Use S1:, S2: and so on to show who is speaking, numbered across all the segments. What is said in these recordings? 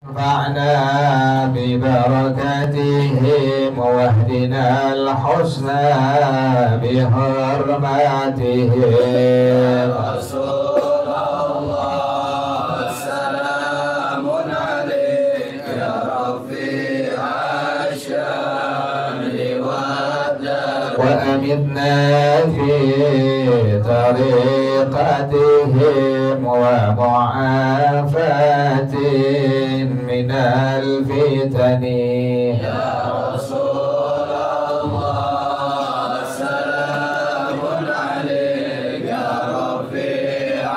S1: انفعنا ببركاتهم واهدنا الحسنى بحرماتهم.
S2: رسول الله سلام عليك يا رفيع الشان والدار
S1: وأمتنا في طريقتهم ومعافاة من الفتن.
S2: يا رسول الله سلام عليك يا رفيع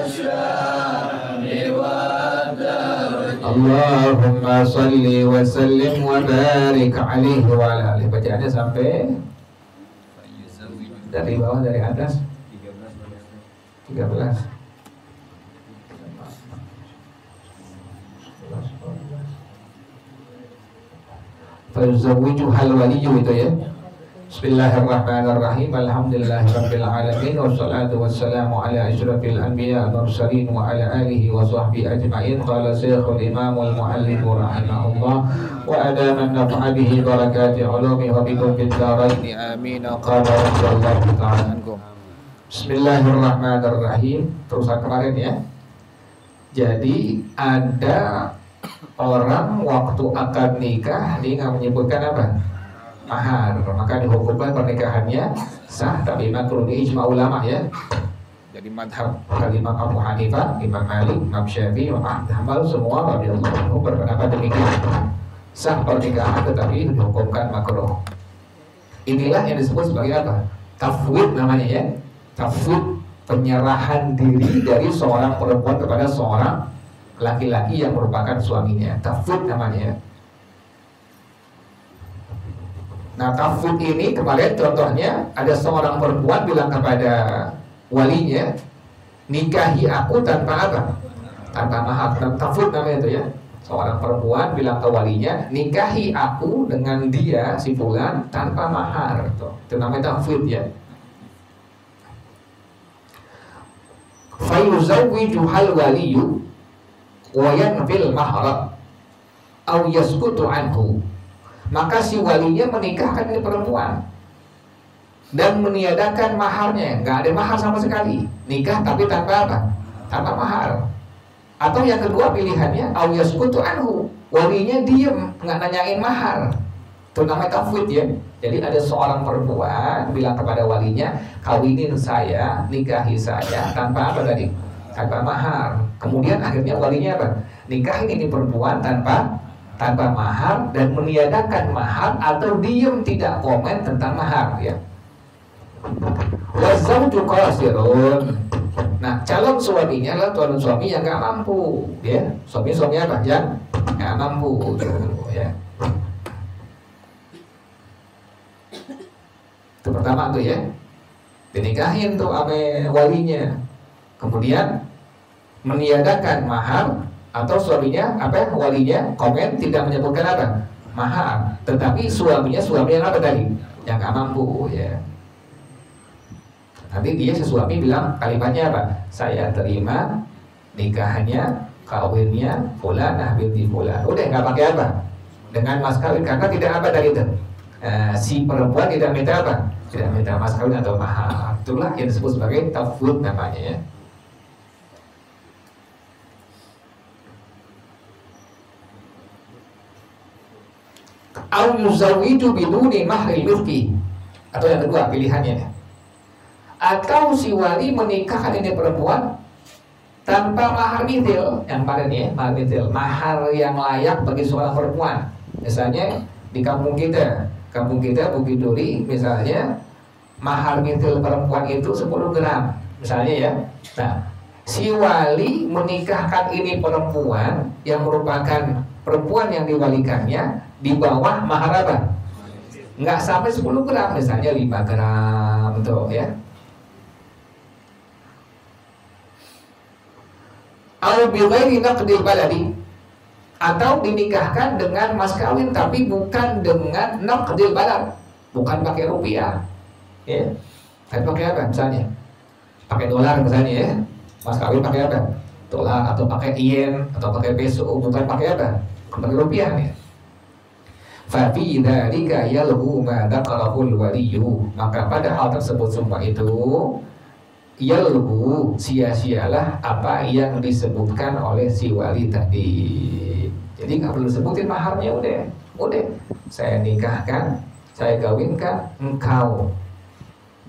S2: الشان والدرج.
S1: اللهم صل وسلم وبارك عليه وعلى آله. Bacaannya sampai dari bawah, dari atas 13. Fayuzawwiju hal waliyu itu ya. Bismillahirrahmanirrahim. Alhamdulillahirabbil alamin wassalatu wassalamu ala asyrafil anbiya wal mursalin wa ala alihi wa sahbihi ajma'in. Qala Syekhul Imam wal Muallim rahimahullah wa adama nafa'a bihi barakati ulumi wa bikum fid dharain amin. Qala radhiyallahu ta'ala ankum. Bismillahirrahmanirrahim. Terusan kemarin ya. Jadi ada orang waktu akad nikah dia nggak menyebutkan apa? Mahar, maka dihukumkan pernikahannya sah, tapi makruh di ijma ulama ya. Jadi madhab Imam Abu Hanifah, Imam Malik, Imam Syafi'i, Imam Ahmad Hanbal semua radhiyallahu anhum berpendapat demikian, sah pernikahan tetapi dihukumkan makruh. Inilah yang disebut sebagai apa? Tafwid namanya ya. Tafwid, penyerahan diri dari seorang perempuan kepada seorang laki-laki yang merupakan suaminya. Tafwid namanya. Nah, tafwid ini kemarin contohnya ada seorang perempuan bilang kepada walinya, nikahi aku tanpa apa? Tanpa mahar. Tafwid namanya itu ya. Seorang perempuan bilang ke walinya, nikahi aku dengan dia si fulan tanpa mahar. Itu namanya tafwid ya. Fayuzawwiju hal waliyu wa yanfil mahra aw yaskutu anhu. Maka si walinya menikahkan ini perempuan dan meniadakan maharnya, nggak ada mahar sama sekali, nikah tapi tanpa apa? Tanpa mahar. Atau yang kedua pilihannya aw yaskutu anhu, walinya diem nggak nanyain mahar. Itu namanya tafwid ya. Jadi ada seorang perempuan bilang kepada walinya, kawinin saya, nikahi saya tanpa apa tadi? Tanpa mahar. Kemudian akhirnya walinya apa? Nikahin ini perempuan tanpa mahar dan meniadakan mahar atau diem tidak komen tentang mahar ya. Wazawju qasirun. Nah, calon suaminya adalah calon suami yang nggak mampu ya. Suami apa? Yang nggak mampu ya. Itu pertama tuh ya, dinikahin tuh sama walinya, kemudian meniadakan mahar atau suaminya apa? Walinya komen tidak menyebutkan apa? Mahar, tetapi suami yang apa tadi? Yang nggak mampu ya. Nanti dia si suami bilang kalimatnya apa? Saya terima nikahannya, kawinnya fulanah binti fulan. Udah nggak pakai apa? Dengan mas kawin, karena tidak apa tadi itu. Si perempuan tidak minta apa? Tidak minta mas kawin atau mahar. Itulah yang disebut sebagai tafwid namanya ya. Au yuzawwiju biduni mahril mufti. Atau yang kedua pilihannya. Atau si wali menikahkan ini perempuan tanpa mahar mithil. Yang pada nih ya, mahar mithil, mahar yang layak bagi seorang perempuan. Misalnya di kampung kita Bukit Duri misalnya, mahar mithil perempuan itu 10 gram misalnya ya. Nah, si wali menikahkan ini perempuan yang merupakan perempuan yang diwalikannya di bawah mahar apa? Nggak sampai 10 gram, misalnya 5 gram tuh ya. Al-bighairi naqdil baladi, atau dinikahkan dengan mas kawin tapi bukan dengan naqdil balad, bukan pakai rupiah ya. Tapi pakai apa misalnya? Pakai dolar misalnya ya. Mas kawin pakai apa? dolar atau pakai yen atau pakai peso, bukan pakai apa? Pakai rupiah nih. Fa fi dzalika yalhu ma dzakarahu al-waliyyu, maka pada hal tersebut semua itu yalhu, sia-sialah apa yang disebutkan oleh si wali tadi. Jadi nggak perlu sebutin maharnya, udah saya nikahkan, saya kawinkan engkau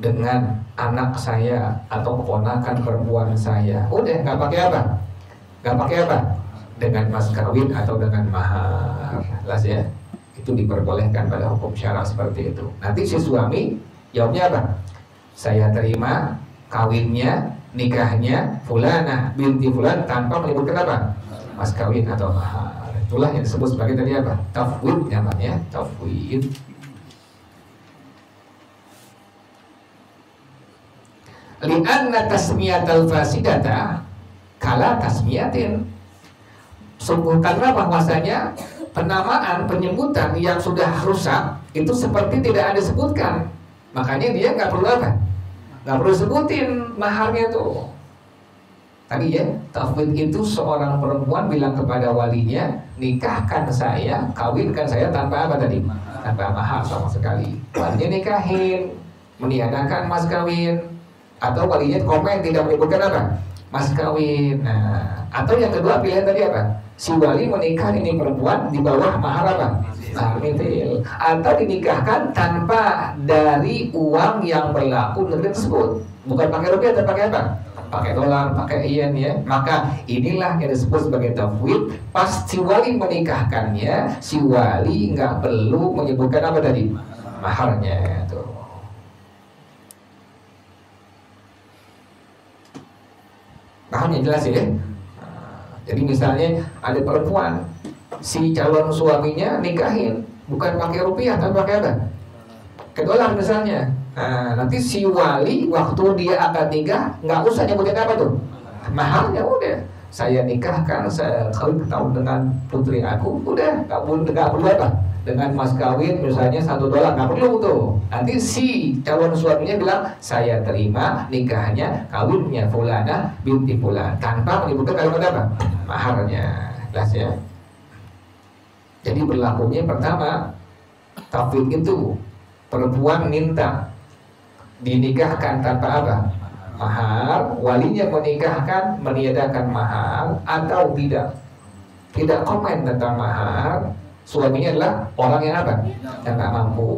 S1: dengan anak saya atau keponakan perempuan saya. Udah, nggak pakai apa? Nggak pakai apa? Dengan mas kawin atau dengan mahar. Jelas ya? Itu diperbolehkan pada hukum syara seperti itu. Nanti si suami jawabnya apa? Saya terima kawinnya, nikahnya fulanah binti fulan tanpa menyebutkan apa? Mas kawin atau mahar. Itulah yang disebut sebagai tadi apa? Tafwid namanya, tafwid. Li'anna tasmiyatal fasidata kala tasmiyatin. Sungguh karena bahwasanya penamaan, penyebutan yang sudah rusak itu seperti tidak ada sebutkan. Makanya dia nggak perlu apa? Nggak perlu sebutin maharnya tuh. Tadi ya, tafwid itu seorang perempuan bilang kepada walinya, nikahkan saya, kawinkan saya tanpa apa tadi? Tanpa mahar sama sekali. Walinya nikahin, meniadakan mas kawin. Atau walinya komen tidak menyebutkan apa? Mas kawin. Nah, atau yang kedua pilihan tadi apa? Si wali menikah ini perempuan di bawah mahar apa? Mahar mitil. Atau dinikahkan tanpa dari uang yang berlaku negeri tersebut. Bukan pakai rupiah, tapi pakai apa? Pakai dolar, pakai yen ya. Maka inilah yang disebut sebagai tafwid. Pas si wali menikahkannya, si wali nggak perlu menyebutkan apa tadi? Maharnya tuh. Paham ya, jelas ya? Jadi misalnya ada perempuan, si calon suaminya nikahin bukan pakai rupiah tapi pakai apa? Pakai dolar misalnya. Nah, nanti si wali waktu dia akan nikah nggak usah nyebutin apa tuh maharnya, udah saya nikahkan, saya kawin dengan putri aku, udah nggak perlu apa dengan mas kawin misalnya $1, nggak perlu tuh. Nanti si calon suaminya bilang saya terima nikahnya, kawinnya fulana binti fulan tanpa menyebutkan kalimat apa? Maharnya. Jelas ya? Jadi berlakunya pertama tafwid itu perempuan minta dinikahkan tanpa apa? Mahar, walinya menikahkan meniadakan mahar atau tidak komen tentang mahar. Suaminya adalah orang yang apa? Yang nggak mampu.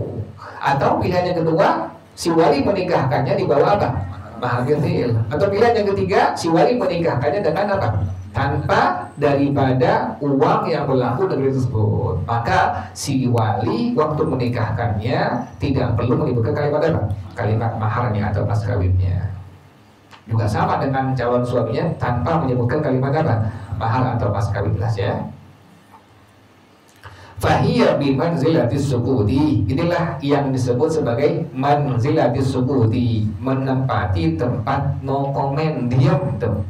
S1: Atau pilihan yang kedua, si wali menikahkannya di bawah apa? Mahar kecil. Atau pilihan yang ketiga, si wali menikahkannya dengan apa? Tanpa daripada uang yang berlaku negeri tersebut. Maka si wali waktu menikahkannya tidak perlu menyebutkan kalimat apa? Kalimat maharnya atau mas kawinnya. Juga sama dengan calon suaminya tanpa menyebutkan kalimat apa? Mahar atau mas kawin, jelas ya. Fahiyya bimanzilatis sukudi. Inilah yang disebut sebagai manzilatis sukudi, menempati tempat no komen, diam tuh.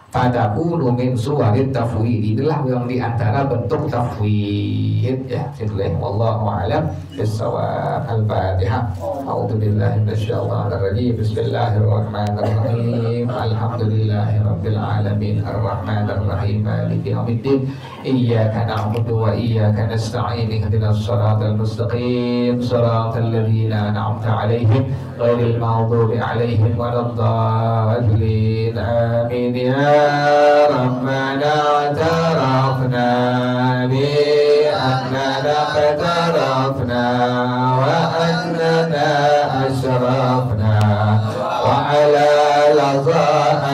S1: Fadakunu min suwarit tafwid. Inilah yang diantara bentuk tafwid ya. Bismillah, wallahu a'lam bissawab. Al-Fatihah. A'udzu billahi minasyaitonir rajim. Bismillahirrahmanirrahim. Alhamdulillahirabbil alamin. Arrahmanir rahim. Maliki yaumiddin. Iyyaka na'budu wa iyyaka nasta'in. Ihdinas siratal mustaqim. Siratal ladzina an'amta 'alaihim ghairil maghdubi 'alaihim waladdallin. Amin ya ربنا اعترفنا بأننا اقترفنا وأننا أشرفنا وعلى لظى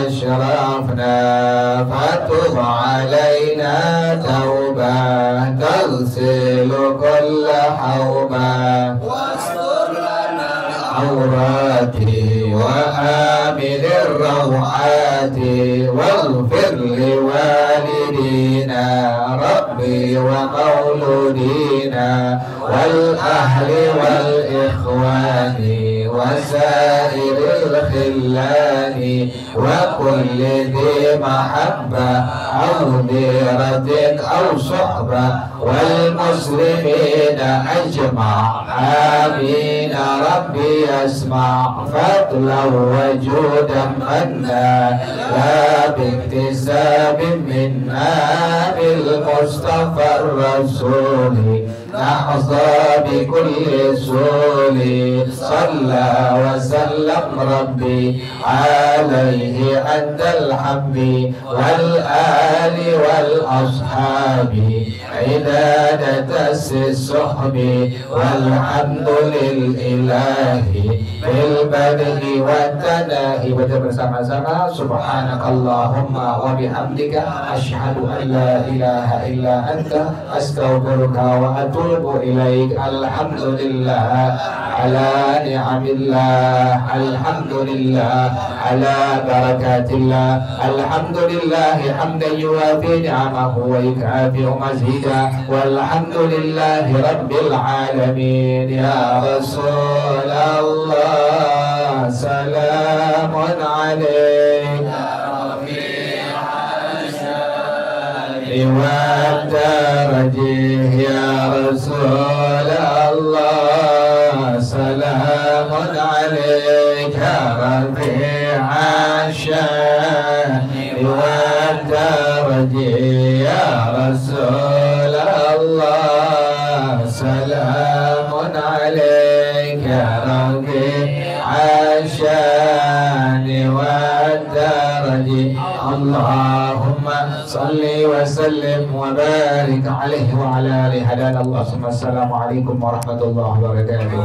S1: أشرفنا فتب علينا توبة تغسل كل حوبة واستر لنا العورات وآمن الروعات واغفر لوالدينا ربي ومولودينا والأهل والإخوان وسائر الخلان وكل ذي محبة أو ديرة أو صحبة والمسلمين أجمع آمين ربي يسمع فضلا وجودا منا لا باكتساب منا بالمصطفى الرسول نحظى بكل سول صلى وسلم ربي عليه عند الحب والآل والأصحاب عدادة الصحب والحمد للإله بالبدء والتناهي. Baca bersama-sama subhanakallahumma wa bihamdika asyhadu an la ilaha illa anta astaghfiruka wa atubu ilaik. Alhamdulillah ala ni'amillah, alhamdulillah ala barakatillah, alhamdulillah hamdan yuwafi ni'amahu wa yukafi'u mazida, walhamdulillahi rabbil alamin. Ya Rasulullah salamun alayka والدرجه يا رسول الله سلام عليك رفيع الشان والدرجه يا رسول الله سلام عليك رفيع الشان والدرجه. اللهم صل وسلم وبارك عليه وعلى آله. هدانا الله. السلام عليكم ورحمة الله وبركاته.